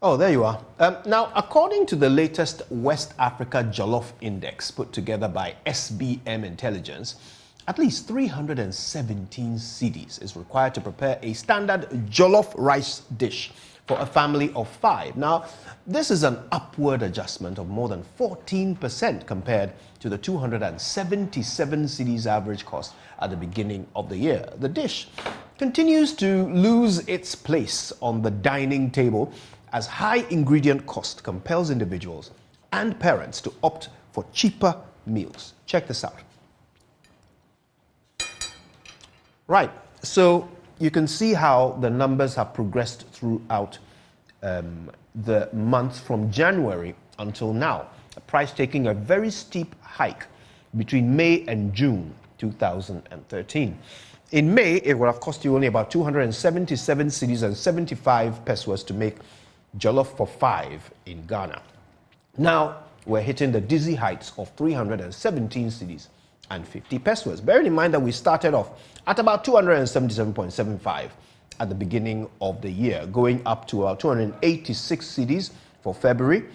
Oh, there you are. Now, according to the latest West Africa Jollof Index put together by SBM Intelligence, at least 317 cedis is required to prepare a standard jollof rice dish for a family of 5. Now, this is an upward adjustment of more than 14% compared to the 277 cedis average cost at the beginning of the year. The dish continues to lose its place on the dining table as high ingredient cost compels individuals and parents to opt for cheaper meals. Check this out. Right, so you can see how the numbers have progressed throughout the month from January until now. The price taking a very steep hike between May and June 2013. In May, it would have cost you only about 277 cedis and 75 pesos to make jollof for 5 in Ghana. Now, we're hitting the dizzy heights of 317 cedis and 50 pesos. Bearing in mind that we started off at about 277.75 at the beginning of the year, going up to 286 cedis for February.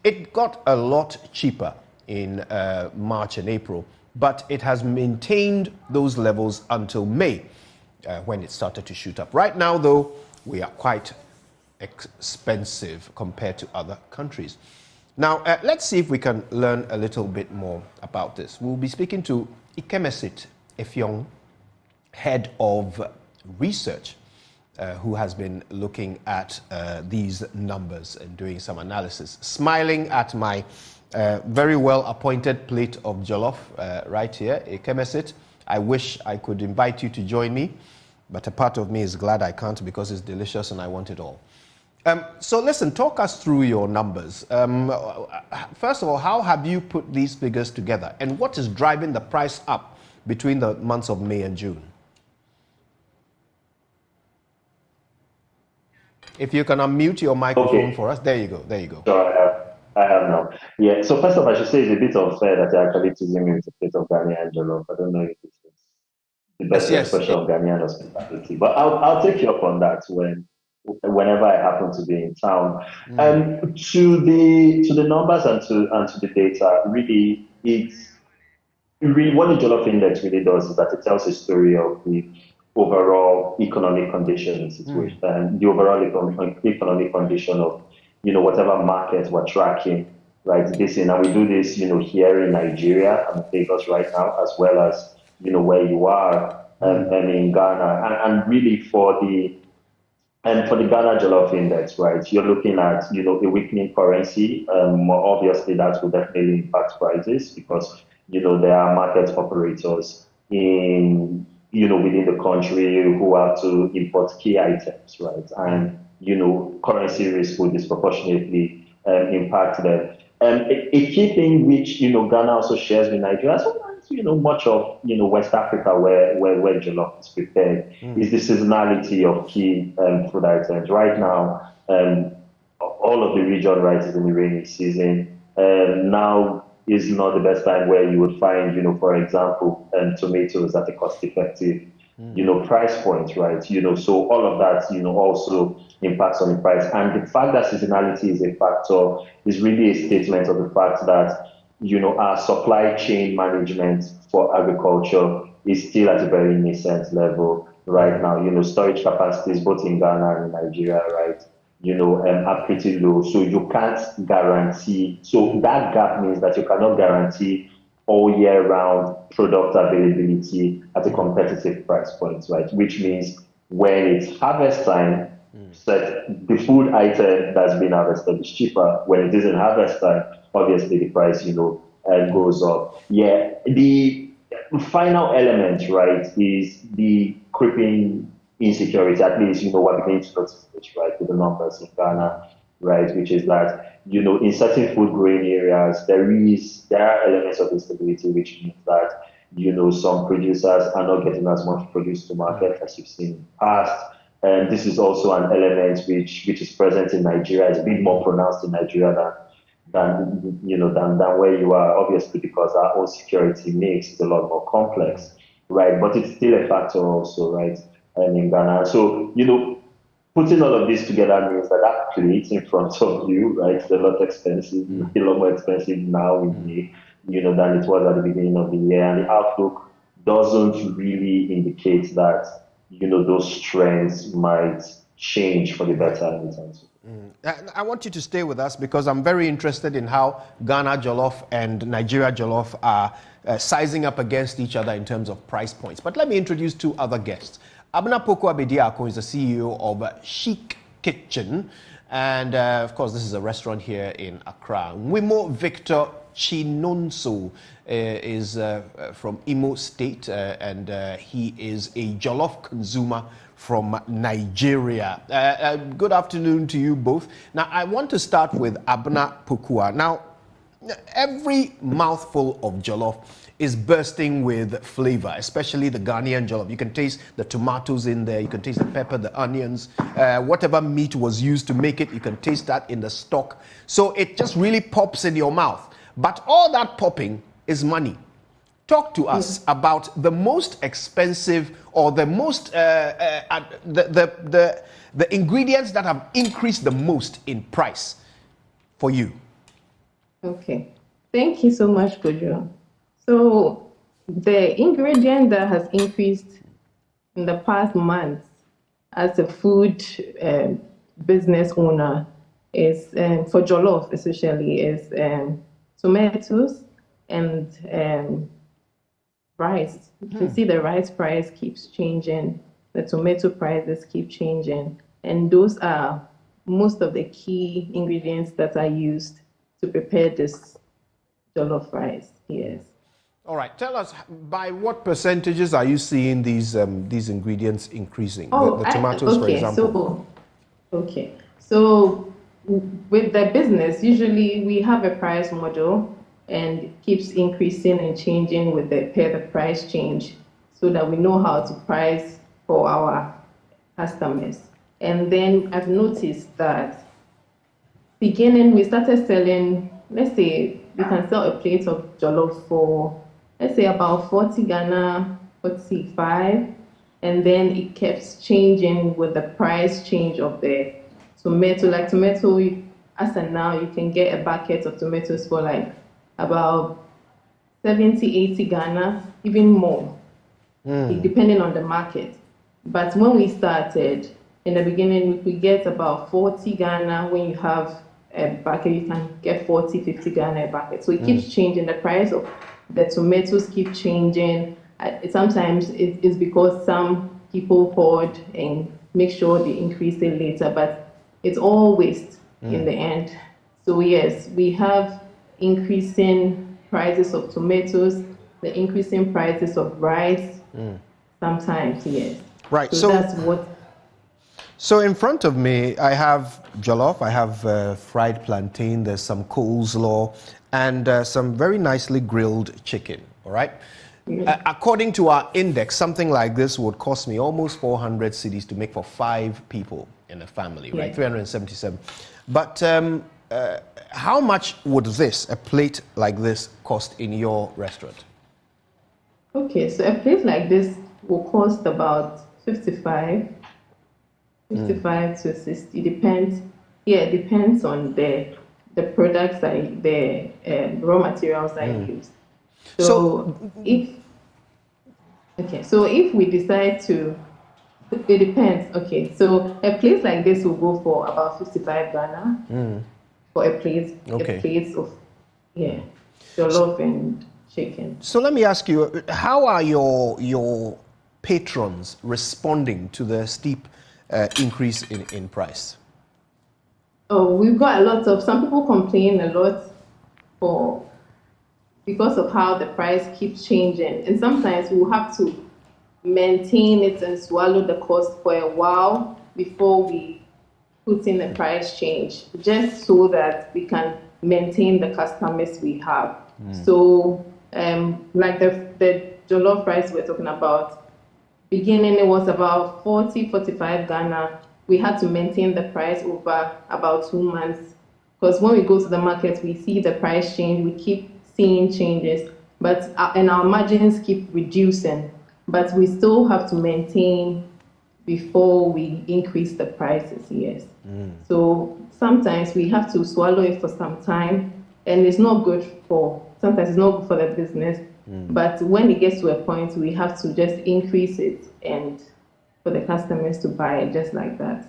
It got a lot cheaper in March and April, but it has maintained those levels until May when it started to shoot up. Right now, though, we are quite expensive compared to other countries. Now, let's see if we can learn a little bit more about this. We'll be speaking to Ikemesit Effiong, head of research, who has been looking at these numbers and doing some analysis. Smiling at my very well-appointed plate of jollof right here. Ikemesit, I wish I could invite you to join me, but a part of me is glad I can't because it's delicious and I want it all. So listen, talk us through your numbers. First of all, how have you put these figures together and what is driving the price up between the months of May and June? If you can unmute your microphone for us. There you go, there you go. So I have now. Yeah, so first of all, I should say it's a bit unfair that you're actually teasing me with a plate of Ghanaian jollof. I don't know if it's the best expression of Ghanaian hospitality, but I'll take you up on that whenever I happen to be in town. To the numbers and to the data, really, what the Jollof Index really does is that it tells a story of the overall economic conditions, and the overall economic condition of whatever market we're tracking, right? And we do this here in Nigeria and Lagos right now, as well as where you are and in Ghana, and really for the Ghana Jollof Index, right, you're looking at, a weakening currency. More obviously, that will definitely impact prices because, there are market operators within the country who have to import key items, right? And, currency risk will disproportionately impact them. A key thing which, Ghana also shares with Nigeria, much of West Africa where jollof is prepared is the seasonality of key food items. Right now, all of the region is in the rainy season. Now is not the best time where you would find, for example, tomatoes at a cost-effective, price point, right? So all of that, also impacts on the price. And the fact that seasonality is a factor is really a statement of the fact that our supply chain management for agriculture is still at a very nascent level right now. Storage capacities both in Ghana and in Nigeria, right, are pretty low. So you can't guarantee. So that gap means that you cannot guarantee all year round product availability at a competitive price point, right? Which means when it's harvest time, the food item that's been harvested is cheaper. When it isn't harvest time, obviously the price, goes up. Yeah, the final element, right, is the creeping insecurity. At least, we're beginning to notice this, right, with the numbers in Ghana, right, which is that, in certain food grain areas, there are elements of instability, which means that, some producers are not getting as much produce to market as you've seen in the past. And this is also an element which is present in Nigeria. It's a bit more pronounced in Nigeria than where you are, obviously, because our own security mix is a lot more complex, right? But it's still a factor also, right? In Ghana. So, putting all of this together means that that plate in front of you, right, is a lot expensive, a lot more expensive now in May, than it was at the beginning of the year. And the outlook doesn't really indicate that, those trends might change for the better anytime soon. I want you to stay with us because I'm very interested in how Ghana jollof and Nigeria jollof are sizing up against each other in terms of price points. But let me introduce two other guests. Abena Poku-Abediako is the CEO of Chic Kitchen. And of course, this is a restaurant here in Accra. Wimo Victor Chinonso is from Imo State, and he is a jollof consumer from Nigeria. Good afternoon to you both. Now, I want to start with Abena Pokua. Now, every mouthful of jollof is bursting with flavor, especially the Ghanaian jollof. You can taste the tomatoes in there, you can taste the pepper, the onions, whatever meat was used to make it, you can taste that in the stock. So it just really pops in your mouth. But all that popping is money. Talk to us about the most expensive or the most the ingredients that have increased the most in price for you. Okay, thank you so much, Kojo. So the ingredient that has increased in the past months as a food business owner is for jollof especially is tomatoes and rice. You can see the rice price keeps changing, the tomato prices keep changing, and those are most of the key ingredients that are used to prepare this jollof rice. Yes. All right. Tell us, by what percentages are you seeing these ingredients increasing? Oh, the tomatoes, for example. So with the business, usually we have a price model and it keeps increasing and changing with the price change so that we know how to price for our customers. And then I've noticed that beginning, we started selling, let's say we can sell a plate of jollof for, let's say about 40 Ghana, 45, and then it kept changing with the price change of the tomato. Like tomato, as of now, you can get a bucket of tomatoes for like about 70, 80 Ghana, even more, depending on the market. But when we started, in the beginning, we could get about 40 Ghana. When you have a bucket, you can get 40, 50 Ghana a bucket. So it keeps changing. The price of the tomatoes keep changing. Sometimes it's because some people hoard and make sure they increase it later, but it's all waste in the end. So yes, we have increasing prices of tomatoes, the increasing prices of rice, sometimes, yes. Right. So that's what. So in front of me, I have jollof, I have fried plantain, there's some coleslaw, and some very nicely grilled chicken, all right? According to our index, something like this would cost me almost 400 cedis to make for 5 people in a family, right? 377. But how much would a plate like this, cost in your restaurant? Okay, so a plate like this will cost about 55 to 60. Depends. Yeah, it depends on the products the raw materials I use. So if we decide to, it depends. Okay, so a plate like this will go for about 55 Ghana for a plate of jollof and chicken. So let me ask you, how are your patrons responding to the steep increase in price? Oh, we've got a lot of, some people complain a lot because of how the price keeps changing. And sometimes we'll have to maintain it and swallow the cost for a while before we put in a price change, just so that we can maintain the customers we have. So like the jollof rice we're talking about, beginning it was about 40, 45 Ghana. We had to maintain the price over about 2 months, because when we go to the market, we see the price change, we keep seeing changes, and our margins keep reducing, but we still have to maintain before we increase the prices, yes. So sometimes we have to swallow it for some time, and it's not good sometimes it's not good for the business, but when it gets to a point, we have to just increase it and for the customers to buy it just like that.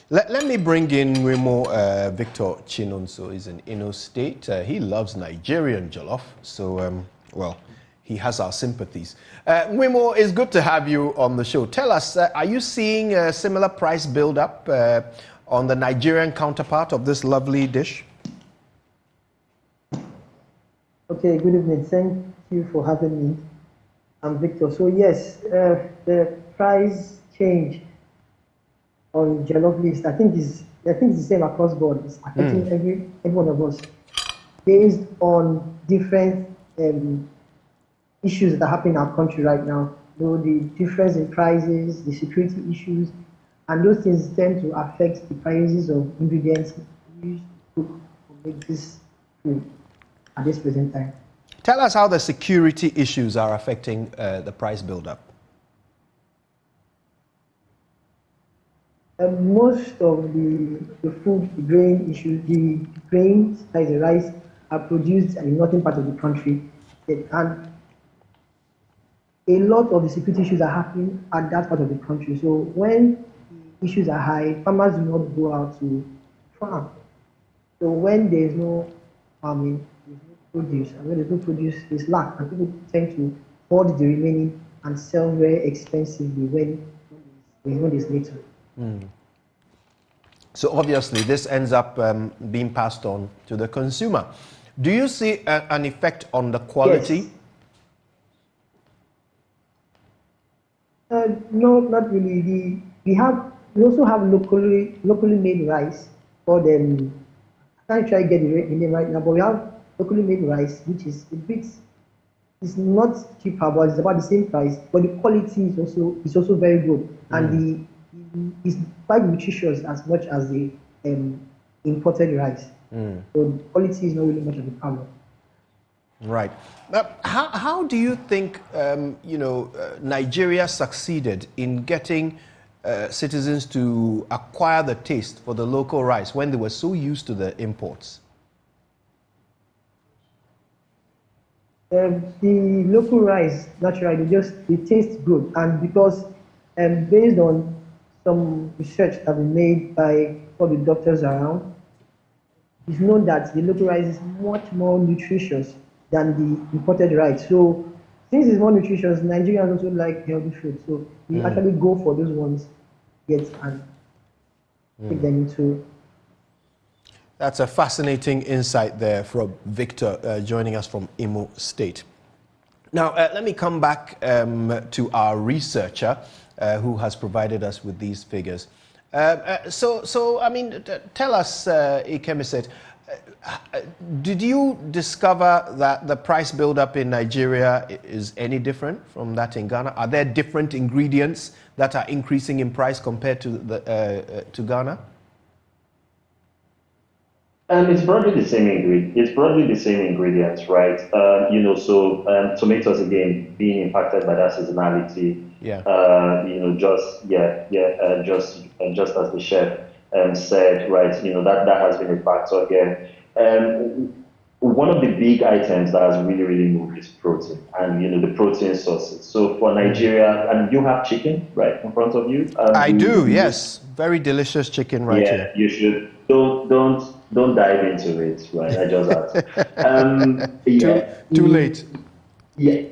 Let me bring in Wemo Victor Chinonso. He's in Imo State. He loves Nigerian jollof, so, well, he has our sympathies. Wemo, it's good to have you on the show. Tell us, are you seeing a similar price build-up on the Nigerian counterpart of this lovely dish? Okay, good evening. Thank you for having me. I'm Victor. So yes, the price change on jollof list, I think it's the same across board. It's affecting every one of us based on different issues that are happening in our country right now. The difference in prices, the security issues, and those things tend to affect the prices of ingredients used to cook or make this food at this present time. Tell us how the security issues are affecting the price build-up. Most of the food, the grain issues, the grains, like the rice, are produced in the northern part of the country. And a lot of the security issues are happening at that part of the country. So when the issues are high, farmers do not go out to farm. So when there is no farming, there's no produce. And when there's no produce, there's lack. And people tend to hoard the remaining and sell very expensively when there's little. So obviously this ends up being passed on to the consumer. Do you see an effect on the quality? Yes. No, not really. We also have locally made rice for them. I can't try to get the name right now, but we have locally made rice, which is it's not cheaper, but it's about the same price. But the quality is also very good, and it's quite nutritious as much as the imported rice. So the quality is not really much of a problem. Right. How do you think Nigeria succeeded in getting citizens to acquire the taste for the local rice when they were so used to the imports? The local rice, naturally, they taste good, and because based on some research that we made by all the doctors around, it's known that the local rice is much more nutritious than the imported rice. So since it's more nutritious, Nigerians also like healthy food. So we actually go for those ones, and take them into. That's a fascinating insight there from Victor, joining us from Imo State. Now, let me come back to our researcher who has provided us with these figures. So I mean, tell us, Ikemiset, did you discover that the price build-up in Nigeria is any different from that in Ghana? Are there different ingredients that are increasing in price compared to Ghana? It's broadly the same ingredients, right? Tomatoes again being impacted by that seasonality. Yeah. Just as the chef said, right? That has been a factor again. One of the big items that has really moved is protein, and the protein sources. So for Nigeria, and you have chicken right in front of you. I do, yes, very delicious chicken right here. Yeah, you should. Don't dive into it, right? I just asked. Too late. Yeah.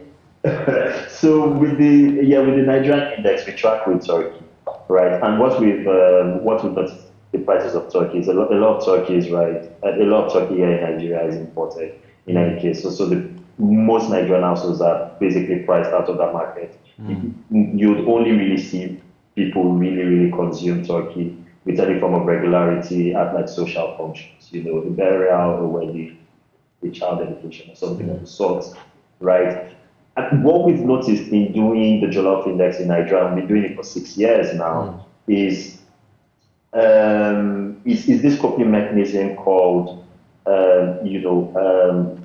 So with the Nigerian index, we track with Turkey, right? And what we've noticed, the prices of turkey is a lot of turkeys, right? A lot of turkey here in Nigeria is imported in any case. So the most Nigerian households are basically priced out of that market. You'd only really see people really consume turkey with any form of regularity at like social functions, a burial or wedding, a child dedication or something of the sort, right? And what we've noticed in doing the jollof index in Nigeria, and we've been doing it for 6 years now, is this coping mechanism called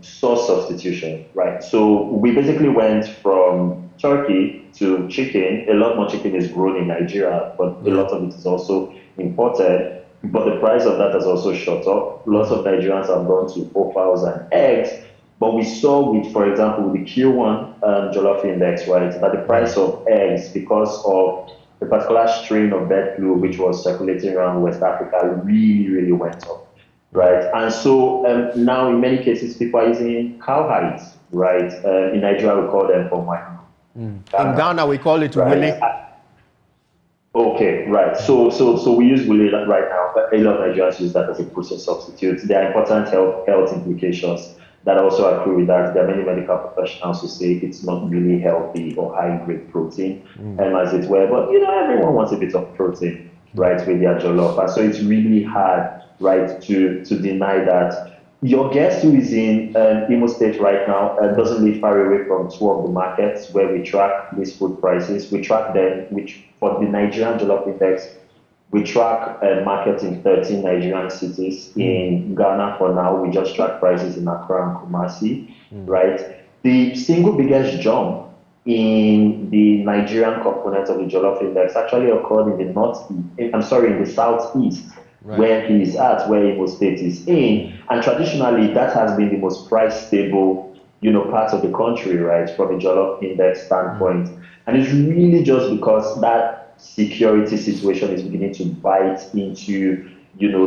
sauce substitution, right? So we basically went from turkey to chicken. A lot more chicken is grown in Nigeria, but a lot of it is also imported. But the price of that has also shot up. Lots of Nigerians have gone to profiles and eggs. But we saw with, for example, with the Q1 jollof index, right, that the price of eggs, because of the particular strain of bird flu which was circulating around West Africa, really went up, right? And so now in many cases people are using cowhides, right? In Nigeria we call them pomai. In Ghana we call it wele. Okay, right. So we use wele right now, but a lot of Nigerians use that as a process substitute. There are important health implications that also accrue with that. There are many medical professionals who say it's not really healthy or high-grade protein, as it were. But, everyone wants a bit of protein, right, with their jollof. And so it's really hard, right, to deny that. Your guest who is in Imo State right now doesn't live far away from two of the markets where we track these food prices. We track them, which for the Nigerian Jollof Index, we track markets in 13 Nigerian cities. In Ghana, for now, we just track prices in Accra and Kumasi, right? The single biggest jump in the Nigerian component of the Jollof Index actually occurred in the southeast, where he is at, where Imo State is in. And traditionally, that has been the most price stable, part of the country, right, from a Jollof Index standpoint. And it's really just because that security situation is beginning to bite into,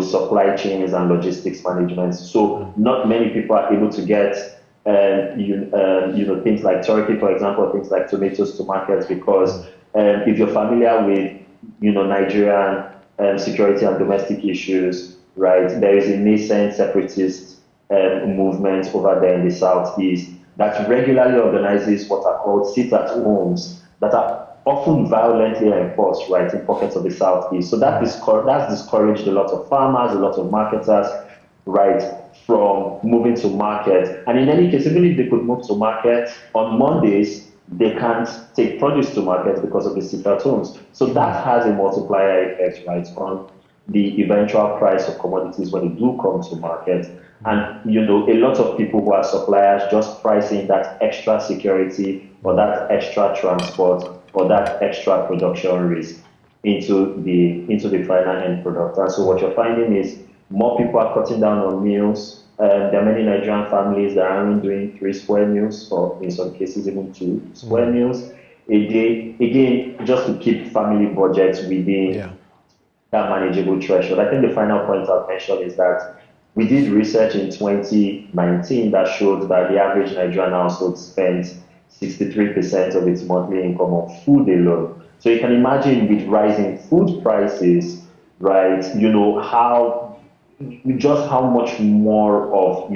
supply chains and logistics management. So not many people are able to get, things like turkey, for example, things like tomatoes to markets because if you're familiar with, Nigerian security and domestic issues, right, there is a nascent separatist movement over there in the southeast that regularly organizes what are called sit-at-homes that are often violently enforced, right, in pockets of the southeast. So that's discouraged a lot of farmers, a lot of marketers, right, from moving to market. And in any case, even if they could move to market on Mondays, they can't take produce to market because of the sit-at-homes. So that has a multiplier effect, right, on the eventual price of commodities when they do come to market. And, a lot of people who are suppliers just pricing that extra security or that extra transport or that extra production risk into the final end product. And so what you're finding is more people are cutting down on meals. There are many Nigerian families that are only doing 3 square meals, or in some cases even 2 square meals a day. Again, just to keep family budgets within that manageable threshold. I think the final point I'll mention is that we did research in 2019 that showed that the average Nigerian household spent 63% of its monthly income on food alone. So you can imagine with rising food prices, right, how much more of,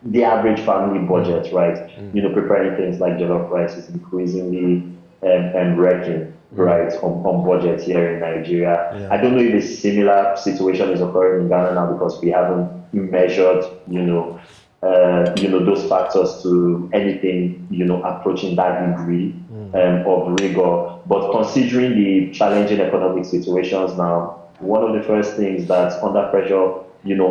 the average family budget, right, preparing things like jollof rice is increasingly wrecking, right, on budget here in Nigeria. I don't know if a similar situation is occurring in Ghana now because we haven't measured, those factors to anything, approaching that degree of rigor. But considering the challenging economic situations now, one of the first things that under pressure,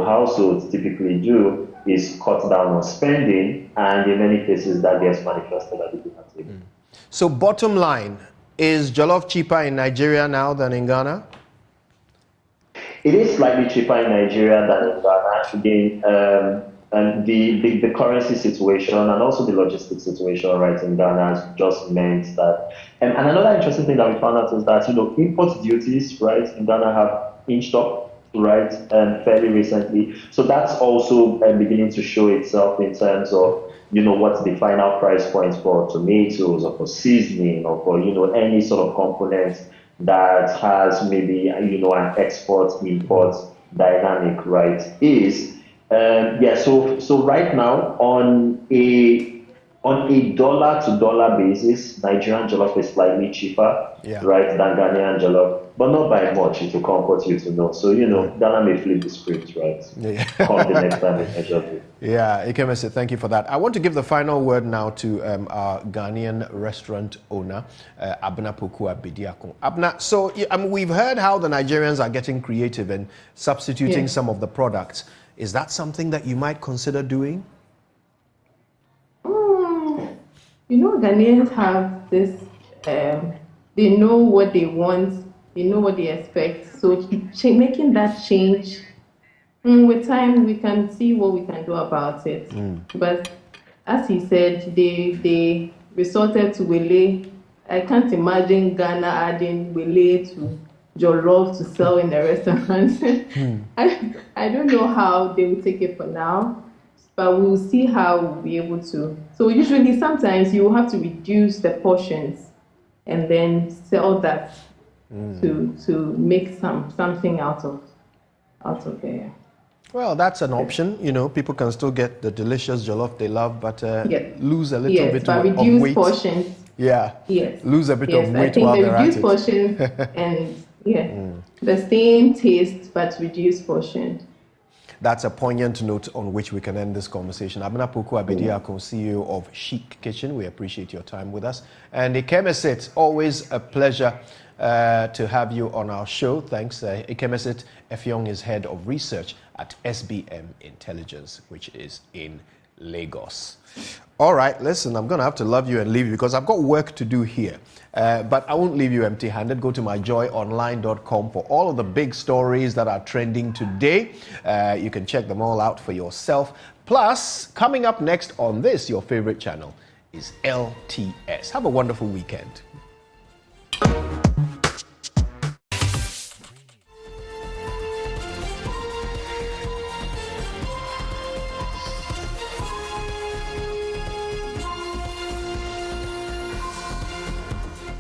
households typically do is cut down on spending, and in many cases that gets manifested at the dinner table. So bottom line, is jollof cheaper in Nigeria now than in Ghana? It is slightly cheaper in Nigeria than in Ghana. Again, and the currency situation and also the logistics situation, right, in Ghana has just meant that. And another interesting thing that we found out is that, import duties, right, in Ghana have inched up, right, fairly recently. So that's also beginning to show itself in terms of, what's the final price point for tomatoes or for seasoning or for, any sort of component that has maybe, an export-import dynamic, right, is. So right now on a dollar-to-dollar basis, Nigerian jollof is slightly cheaper, right, than Ghanaian jollof, but not by much. It will comfort you to know. So Ghana may flip the script, right? Come the next time we measure it. Yeah, Ikemese, thank you for that. I want to give the final word now to our Ghanaian restaurant owner, Abna Poku Abediakon. Abna, so we've heard how the Nigerians are getting creative and substituting some of the products. Is that something that you might consider doing? Ghanaians have this, they know what they want, they know what they expect. So making that change, with time, we can see what we can do about it. But as he said, they resorted to wele. I can't imagine Ghana adding wele to jollof to sell in the restaurants. I don't know how they will take it for now, but we'll see how we'll be able to. So usually, sometimes you will have to reduce the portions and then sell that to make something out of there. Well, that's an option. People can still get the delicious jollof they love, but lose a little bit but of reduce weight. Portions. Yeah. Yes. Lose a bit of weight I think while the they're at reduced it. portions and the same taste but reduced portion. That's a poignant note on which we can end this conversation. Abena Poku Abediako, CEO of Chic Kitchen. We appreciate your time with us. And Ikemesit, always a pleasure to have you on our show. Thanks. Ikemesit Effiong is head of research at SBM Intelligence, which is in Lagos. All right, listen, I'm going to have to love you and leave you because I've got work to do here. But I won't leave you empty-handed. Go to myjoyonline.com for all of the big stories that are trending today. You can check them all out for yourself. Plus, coming up next on this, your favorite channel, is LTS. Have a wonderful weekend.